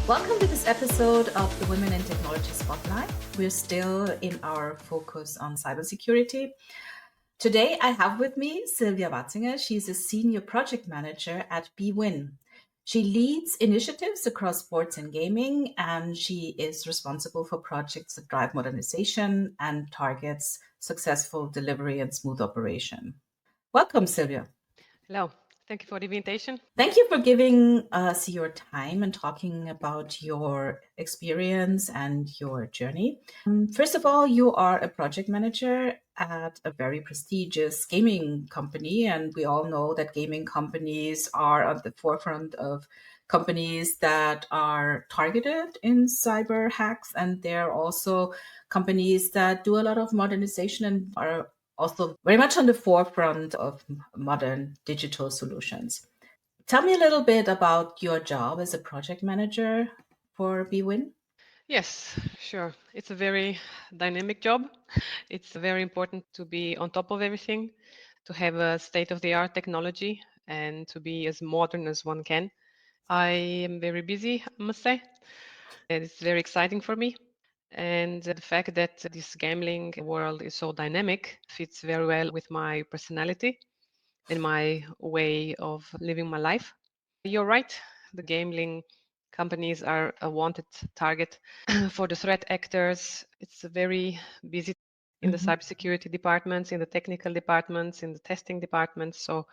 Welcome to this episode of the Women in Technology Spotlight. We're still in our focus on cybersecurity. Today, I have with me Silvia Watzinger. She's a senior project manager at Bwin. She leads initiatives across sports and gaming, and she is responsible for projects that drive modernization and targets successful delivery and smooth operation. Welcome, Sylvia. Hello. Thank you for the invitation. Thank you for giving us your time and talking about your experience and your journey. First of all, you are a project manager at a very prestigious gaming company, and we all know that gaming companies are at the forefront of companies that are targeted in cyber hacks, and they're also companies that do a lot of modernization and are also very much on the forefront of modern digital solutions. Tell me a little bit about your job as a project manager for Bwin. Yes, sure. It's a very dynamic job. It's very important to be on top of everything, to have a state-of-the-art technology, and to be as modern as one can. I am very busy, I must say, and it's very exciting for me. And the fact that this gambling world is so dynamic fits very well with my personality and my way of living my life. You're right. The gambling companies are a wanted target for the threat actors. It's a very busy in the cybersecurity departments, in the technical departments, in the testing departments. So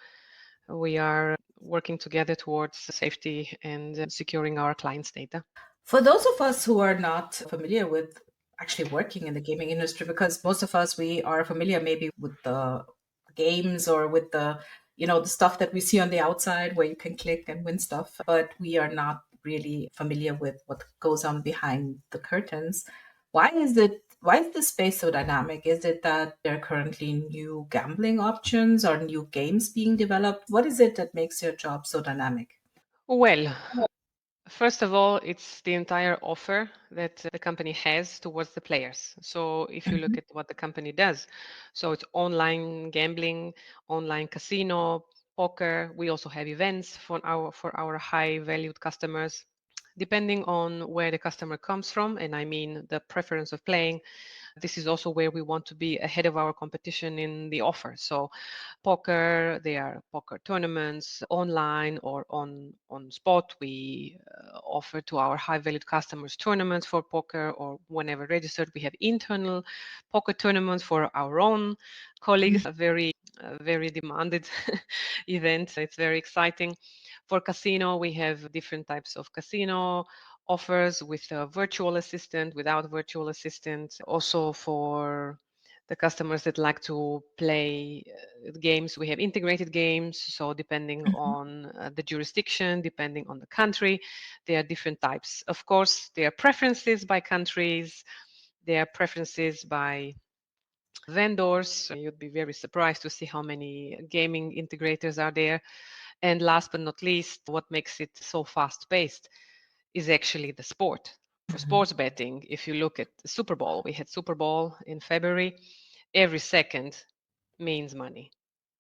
we are working together towards safety and securing our clients' data. For those of us who are not familiar with actually working in the gaming industry, because most of us, we are familiar maybe with the games or with the stuff that we see on the outside where you can click and win stuff, but we are not really familiar with what goes on behind the curtains. Why is the space so dynamic? Is it that there are currently new gambling options or new games being developed? What is it that makes your job so dynamic? Well, first of all, it's the entire offer that the company has towards the players. So if you look at what the company does, so it's online gambling, online casino, poker. We also have events for our high valued customers. Depending on where the customer comes from, and I mean the preference of playing, this is also where we want to be ahead of our competition in the offer. So poker, there are poker tournaments online or on spot. We offer to our high valued customers tournaments for poker, or whenever registered, we have internal poker tournaments for our own colleagues. A very demanded event. It's very exciting. For casino, we have different types of casino offers with a virtual assistant, without virtual assistant. Also for the customers that like to play games, we have integrated games. So depending on the jurisdiction, depending on the country, there are different types. Of course, there are preferences by countries, there are preferences by vendors. You'd be very surprised to see how many gaming integrators are there. And last but not least, what makes it so fast-paced is actually the sport. For sports betting, if you look at the Super Bowl, we had Super Bowl in February. Every second means money.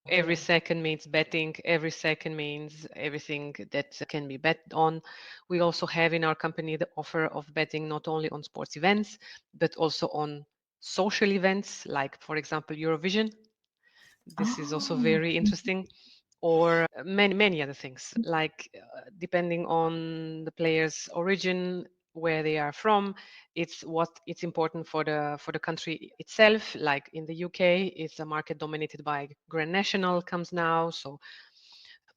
Every second means betting. Every second means everything that can be bet on. We also have in our company the offer of betting not only on sports events, but also on social events, like, for example, Eurovision. This is also Oh. very interesting, or many other things, like depending on the player's origin, where they are from, it's important for the country itself. Like in the UK, it's a market dominated by Grand National comes now, so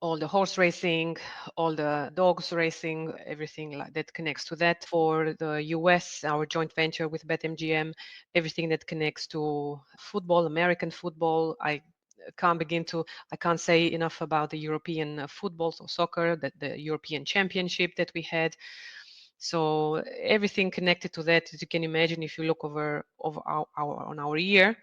all the horse racing, all the dogs racing, everything like that connects to that. For the US, our joint venture with BetMGM, everything that connects to football, American football. I can't say enough about the European football or soccer, that the European Championship that we had. So everything connected to that, as you can imagine, if you look over our year,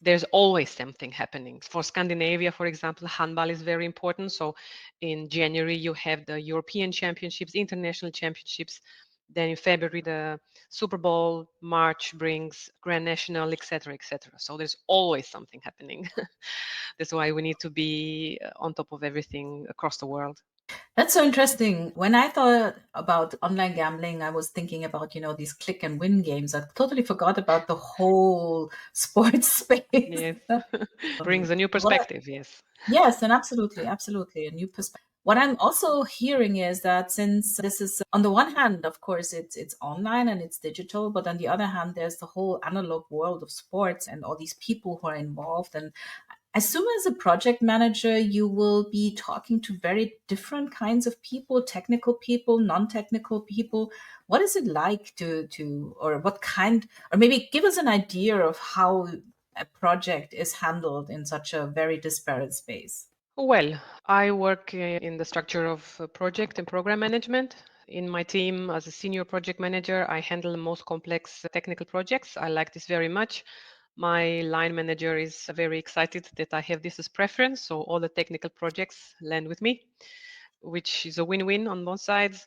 there's always something happening. For Scandinavia, for example, handball is very important. So in January, you have the European Championships, international championships. Then in February, the Super Bowl. March brings Grand National, etc., etc. So there's always something happening. That's why we need to be on top of everything across the world. That's so interesting. When I thought about online gambling, I was thinking about, these click and win games. I totally forgot about the whole sports space. Yes. Brings a new What I, perspective, yes. yes, and absolutely, absolutely, a new perspective. What I'm also hearing is that since this is, on the one hand, of course, it's online and it's digital, but on the other hand, there's the whole analog world of sports and all these people who are involved. And I assume as a project manager, you will be talking to very different kinds of people, technical people, non-technical people. What is it like or what kind, or maybe give us an idea of how a project is handled in such a very disparate space? Well, I work in the structure of project and program management. In my team, as a senior project manager, I handle the most complex technical projects. I like this very much. My line manager is very excited that I have this as preference, so all the technical projects land with me, which is a win-win on both sides.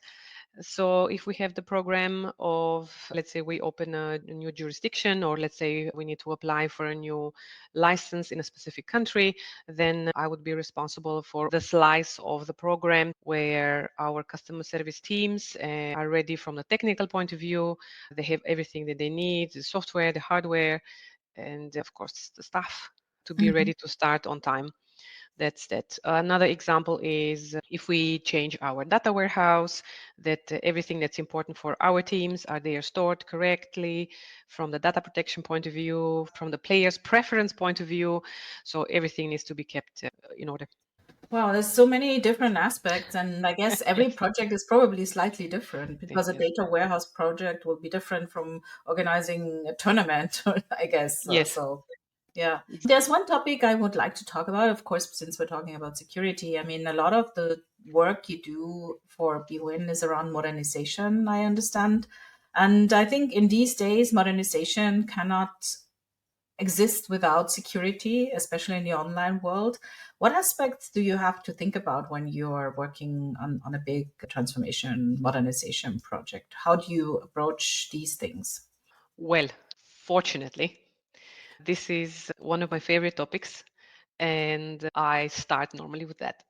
So if we have the program of, let's say we open a new jurisdiction, or let's say we need to apply for a new license in a specific country, then I would be responsible for the slice of the program where our customer service teams are ready from the technical point of view. They have everything that they need, the software, the hardware, and of course the staff to be Mhm. ready to start on time. That's that. Another example is if we change our data warehouse, that everything that's important for our teams are they stored correctly from the data protection point of view, from the player's preference point of view. So everything needs to be kept in order. Wow, there's so many different aspects, and I guess every Yes, project is probably slightly different it because a is. data warehouse project will be different from organizing a tournament, I guess. Yes. So, yeah. There's one topic I would like to talk about, of course, since we're talking about security. I mean, a lot of the work you do for Bwin is around modernization, I understand. And I think in these days, modernization cannot exist without security, especially in the online world. What aspects do you have to think about when you're working on a big transformation modernization project? How do you approach these things? Well, fortunately, this is one of my favorite topics, and I start normally with that.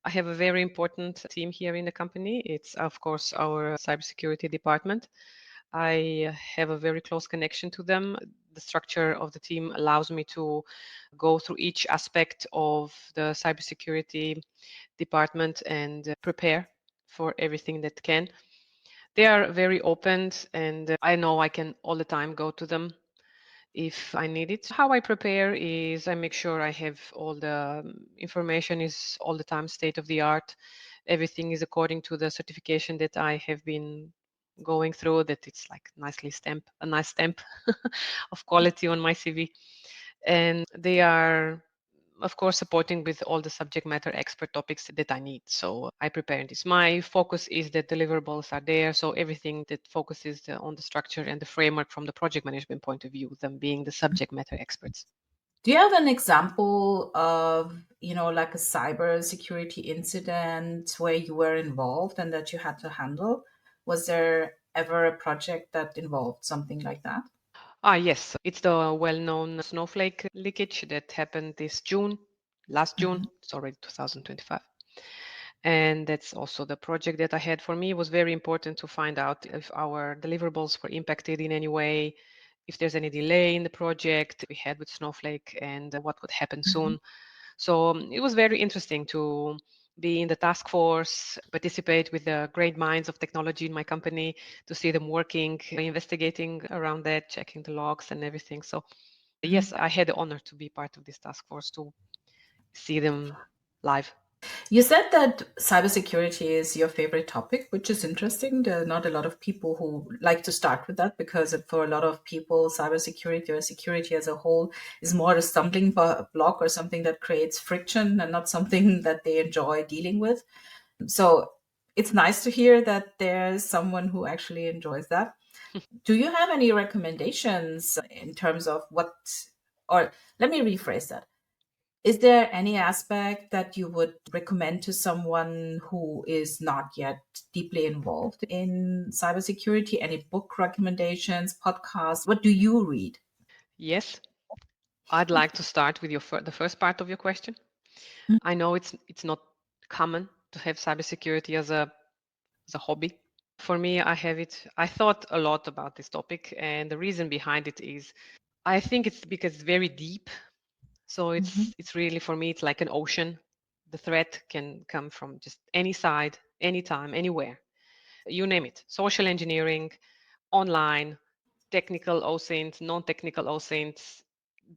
I have a very important team here in the company. It's, of course, our cybersecurity department. I have a very close connection to them. The structure of the team allows me to go through each aspect of the cybersecurity department and prepare for everything that can. They are very open, and I know I can all the time go to them if I need it. How I prepare is I make sure I have all the information is all the time state of the art. Everything is according to the certification that I have been going through, that it's like nicely stamp, a nice stamp of quality on my CV. And they are, of course, supporting with all the subject matter expert topics that I need. So I prepare this. My focus is that deliverables are there. So everything that focuses on the structure and the framework from the project management point of view, them being the subject matter experts. Do you have an example of, like a cyber security incident where you were involved and that you had to handle? Was there ever a project that involved something like that? Ah, yes, it's the well-known Snowflake leakage that happened this June, last June. Mhm. It's already 2025. And that's also the project that I had. For me, it was very important to find out if our deliverables were impacted in any way, if there's any delay in the project we had with Snowflake, and what would happen Mhm. soon. So it was very interesting to be in the task force, participate with the great minds of technology in my company, to see them working, investigating around that, checking the logs and everything. So yes, Mhm. I had the honor to be part of this task force, to see them live. You said that cybersecurity is your favorite topic, which is interesting. There are not a lot of people who like to start with that because for a lot of people, cybersecurity or security as a whole is more a stumbling block or something that creates friction and not something that they enjoy dealing with. So it's nice to hear that there's someone who actually enjoys that. Do you have any recommendations in terms of or let me rephrase that. Is there any aspect that you would recommend to someone who is not yet deeply involved in cybersecurity? Any book recommendations, podcasts? What do you read? Yes, I'd like to start with the first part of your question. I know it's not common to have cybersecurity as a hobby. For me, I thought a lot about this topic, and the reason behind it is I think it's because it's very deep. So it's really, for me, it's like an ocean. The threat can come from just any side, anytime, anywhere. You name it. Social engineering, online, technical OSINT, non-technical OSINT,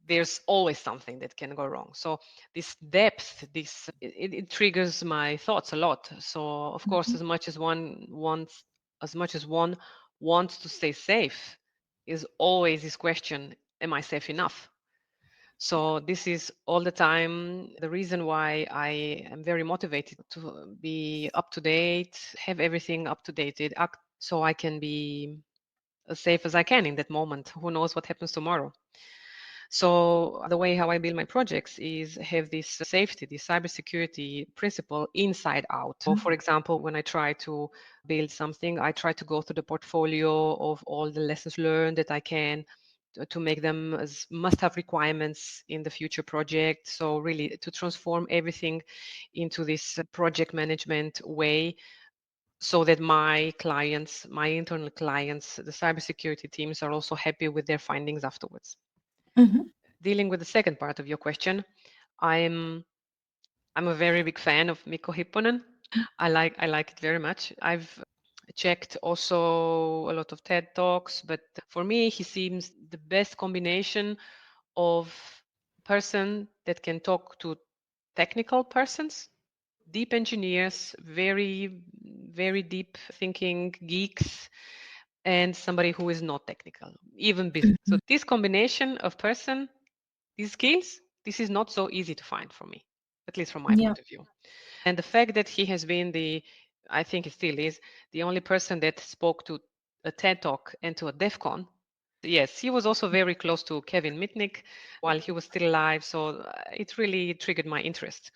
there's always something that can go wrong. So this depth, it triggers my thoughts a lot. So of course, as much as one wants to stay safe, is always this question: Am I safe enough? So this is all the time the reason why I am very motivated to be up to date, have everything up to date, so I can be as safe as I can in that moment. Who knows what happens tomorrow? So the way how I build my projects is have this safety, this cybersecurity principle inside out. So for example, when I try to build something, I try to go through the portfolio of all the lessons learned that I can to make them as must-have requirements in the future project. So really to transform everything into this project management way so that my clients, my internal clients, the cybersecurity teams are also happy with their findings afterwards. Dealing with the second part of your question, I'm a very big fan of Mikko Hyppönen. I like it very much. I've checked also a lot of TED Talks, but for me, he seems the best combination of person that can talk to technical persons, deep engineers, very, very deep thinking geeks, and somebody who is not technical, even business. So this combination of person, these skills, this is not so easy to find for me, at least from my point of view. And the fact that he has been I think he still is, the only person that spoke to a TED Talk and to a DEF CON. Yes, he was also very close to Kevin Mitnick while he was still alive. So it really triggered my interest.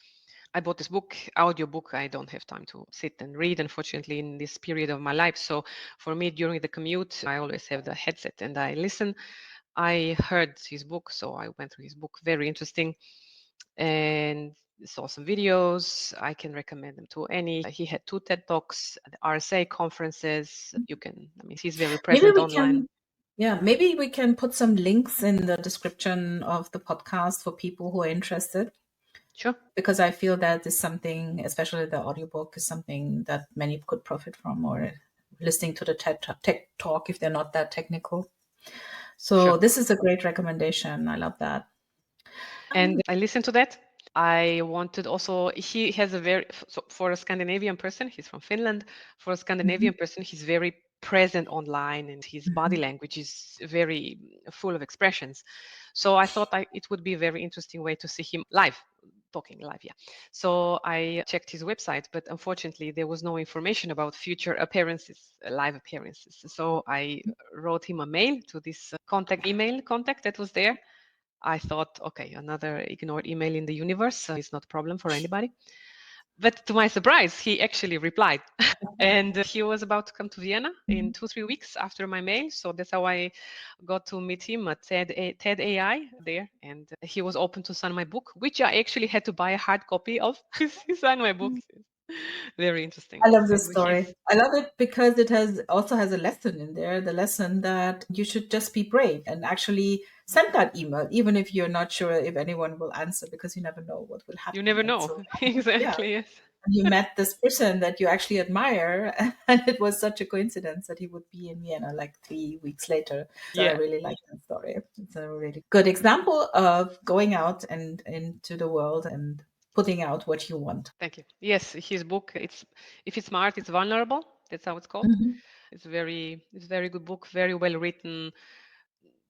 I bought this book, audio book. I don't have time to sit and read, unfortunately, in this period of my life. So for me, during the commute, I always have the headset and I listen. I heard his book, so I went through his book. Very interesting. And saw some videos. I can recommend them to any. He had 2 TED Talks at the RSA conferences. He's very present online. Maybe we can put some links in the description of the podcast for people who are interested. Sure. Because I feel that is something, especially the audiobook, is something that many could profit from, or listening to the TED Talk if they're not that technical. So this is a great recommendation. I love that. And I listened to that. I wanted also, he has a very, so for a Scandinavian person, he's from Finland. For a Scandinavian person, he's very present online and his body language is very full of expressions. So I thought it would be a very interesting way to see him live, talking live, yeah. So I checked his website, but unfortunately there was no information about future appearances, live appearances. So I wrote him a mail to this email contact that was there. I thought, okay, another ignored email in the universe is not a problem for anybody. But to my surprise, he actually replied. And he was about to come to Vienna in 2-3 weeks after my mail. So that's how I got to meet him at TED AI there. And he was open to sign my book, which I actually had to buy a hard copy of. He signed my book. Very interesting. I love this story. I love it because it also has a lesson in there, the lesson that you should just be brave and actually send that email, even if you're not sure if anyone will answer, because you never know what will happen. You never know. So, exactly, yes. You met this person that you actually admire, and it was such a coincidence that he would be in Vienna like 3 weeks later. So I really like that story. It's a really good example of going out and into the world and putting out what you want. Thank you. Yes, his book, if it's smart, it's vulnerable. That's how it's called. It's a very good book, very well written,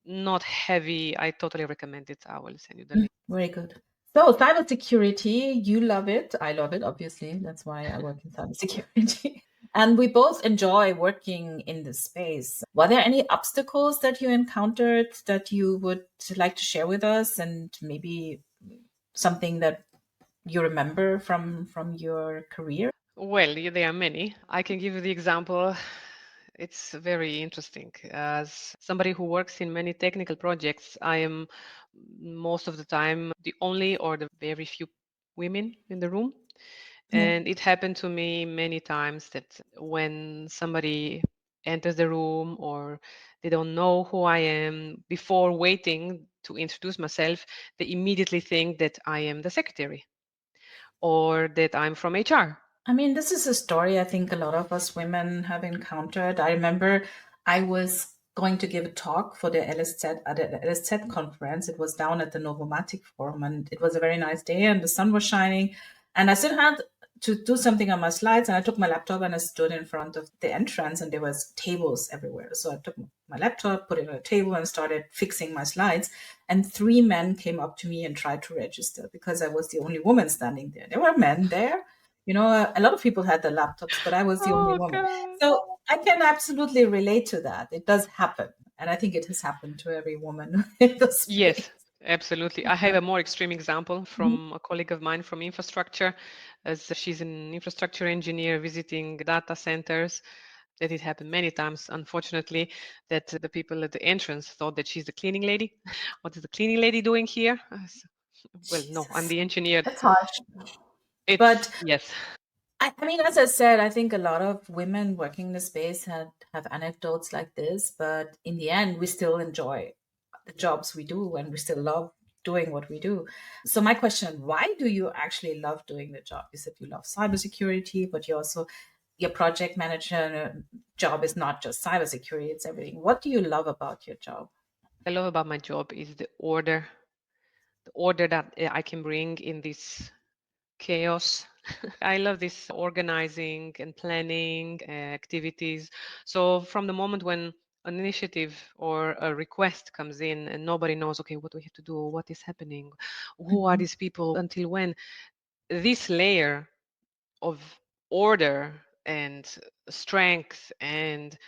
not heavy. I totally recommend it. I will send you the link. Very good. So cybersecurity, you love it. I love it, obviously. That's why I work in cybersecurity. And we both enjoy working in this space. Were there any obstacles that you encountered that you would like to share with us, and maybe something that you remember from your career? Well, there are many. I can give you the example. It's very interesting. As somebody who works in many technical projects, I am most of the time the only or the very few women in the room. Yeah. And it happened to me many times that when somebody enters the room or they don't know who I am, before waiting to introduce myself, they immediately think that I am the secretary or that I'm from HR. I mean, this is a story I think a lot of us women have encountered. I remember I was going to give a talk for the LSZ at the LSZ conference. It was down at the Novomatic Forum, and it was a very nice day, and the sun was shining. And I still had to do something on my slides, and I took my laptop and I stood in front of the entrance, and there was tables everywhere. So I took my laptop, put it on a table, and started fixing my slides. And three men came up to me and tried to register because I was the only woman standing there. There were men there, a lot of people had their laptops, but I was the only Oh, woman. God. So I can absolutely relate to that. It does happen. And I think it has happened to every woman in the Yes, space. absolutely. I have a more extreme example Mhm. from a colleague of mine from infrastructure, as she's an infrastructure engineer visiting data centers. That it happened many times, unfortunately, that the people at the entrance thought that she's the cleaning lady. What is the cleaning lady doing here? Well, no, I'm Jesus, the engineer. that's harsh. It's, But yes, I mean, as I said, I think a lot of women working in the space have anecdotes like this, but in the end, we still enjoy the jobs we do and we still love doing what we do. So my question, why do you actually love doing the job? You said you love cybersecurity, but you also your project manager job is not just cybersecurity, it's everything. What do you love about your job? I love about my job is the order that I can bring in this chaos. I love this organizing and planning activities. So from the moment when an initiative or a request comes in and nobody knows, okay, what do we have to do? What is happening? Who are Mhm. these people? Until when? This layer of order and strength and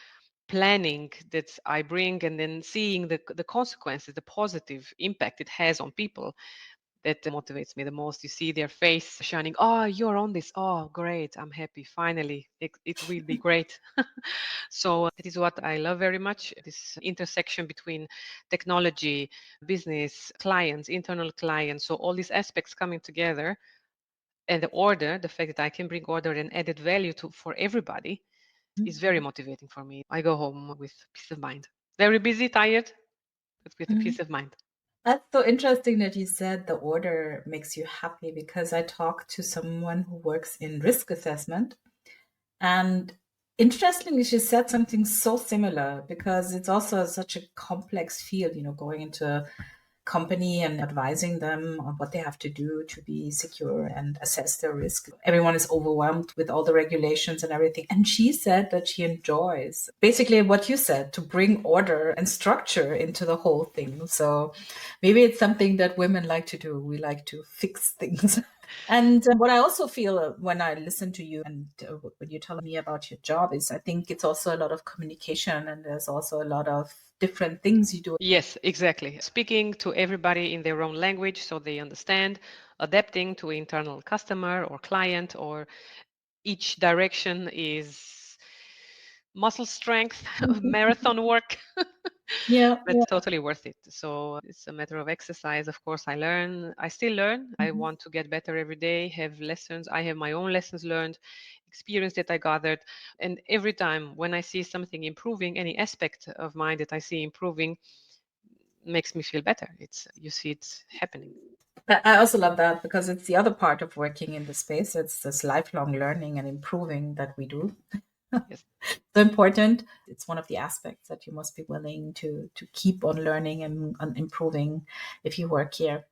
planning that I bring, and then seeing the consequences, the positive impact it has on people, that motivates me the most. You see their face shining. Oh, you're on this. Oh, great. I'm happy. Finally, it will be great. So that is what I love very much. This intersection between technology, business, clients, internal clients. So all these aspects coming together, and the order, the fact that I can bring order and added value to for everybody is very motivating for me. I go home with peace of mind. Very busy, tired, but with a Mhm. peace of mind. That's so interesting that you said the order makes you happy because I talked to someone who works in risk assessment. And interestingly, she said something so similar because it's also such a complex field, going into company and advising them on what they have to do to be secure and assess their risk. Everyone is overwhelmed with all the regulations and everything. And she said that she enjoys basically what you said, to bring order and structure into the whole thing. So maybe it's something that women like to do. We like to fix things. And what I also feel when I listen to you and when you tell me about your job is I think it's also a lot of communication, and there's also a lot of different things you do. Yes, exactly. Speaking to everybody in their own language so they understand, adapting to internal customer or client, or each direction is muscle strength, marathon work, Yeah, but totally worth it. So it's a matter of exercise. Of course, I still learn. I yeah. want to get better every day, have lessons. I have my own lessons learned, experience that I gathered. And every time when I see something improving, any aspect of mine that I see improving, makes me feel better. It's you see it's happening. I also love that because it's the other part of working in the space. It's this lifelong learning and improving that we do. Yes. So important. It's one of the aspects that you must be willing to keep on learning and improving if you work here.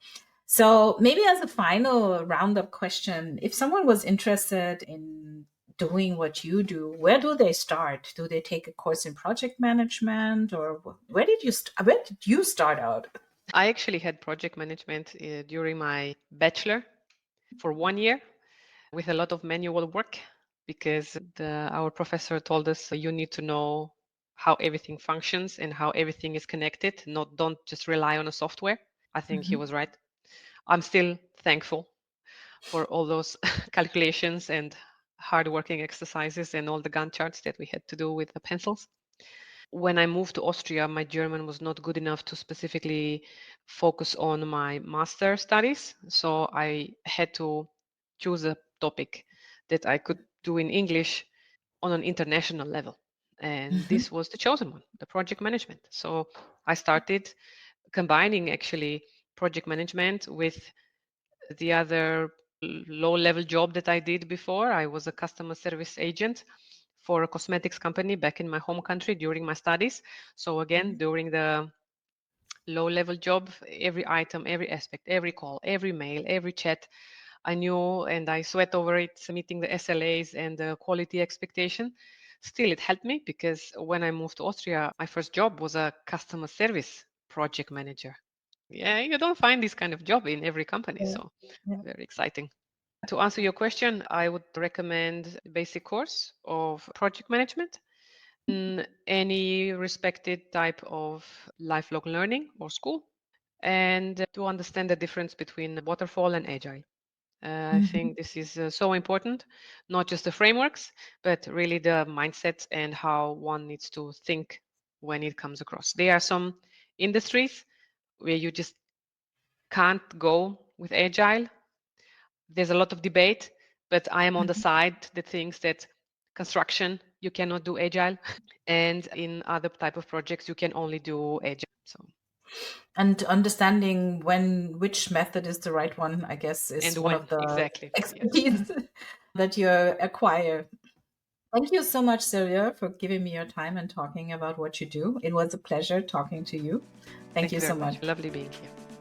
So maybe as a final roundup question, if someone was interested in doing what you do, where do they start? Do they take a course in project management, or where did you start out? I actually had project management during my bachelor for 1 year with a lot of manual work because our professor told us you need to know how everything functions and how everything is connected. Not don't just rely on a software. I think he Mhm. was right. I'm still thankful for all those calculations and hardworking exercises and all the Gantt charts that we had to do with the pencils. When I moved to Austria, my German was not good enough to specifically focus on my master studies. So I had to choose a topic that I could do in English on an international level. And this was the chosen one, the project management. So I started combining actually project management with the other low-level job that I did before. I was a customer service agent for a cosmetics company back in my home country during my studies. So again, during the low-level job, every item, every aspect, every call, every mail, every chat, I knew and I sweat over it, meeting the SLAs and the quality expectation. Still, it helped me because when I moved to Austria, my first job was a customer service project manager. Yeah, you don't find this kind of job in every company, Yeah. so Yeah. very exciting. To answer your question, I would recommend a basic course of project management in any respected type of lifelong learning or school, and to understand the difference between waterfall and agile. I think this is so important, not just the frameworks, but really the mindset and how one needs to think when it comes across. There are some industries where you just can't go with agile. There's a lot of debate, but I am on the side that thinks that construction, you cannot do agile. And in other type of projects, you can only do agile. So, And understanding which method is the right one, I guess, and is one when of the exactly, yes. expertise that you acquire. Thank you so much, Sylvia, for giving me your time and talking about what you do. It was a pleasure talking to you. Thank Thank you you so very much. much. Lovely being here.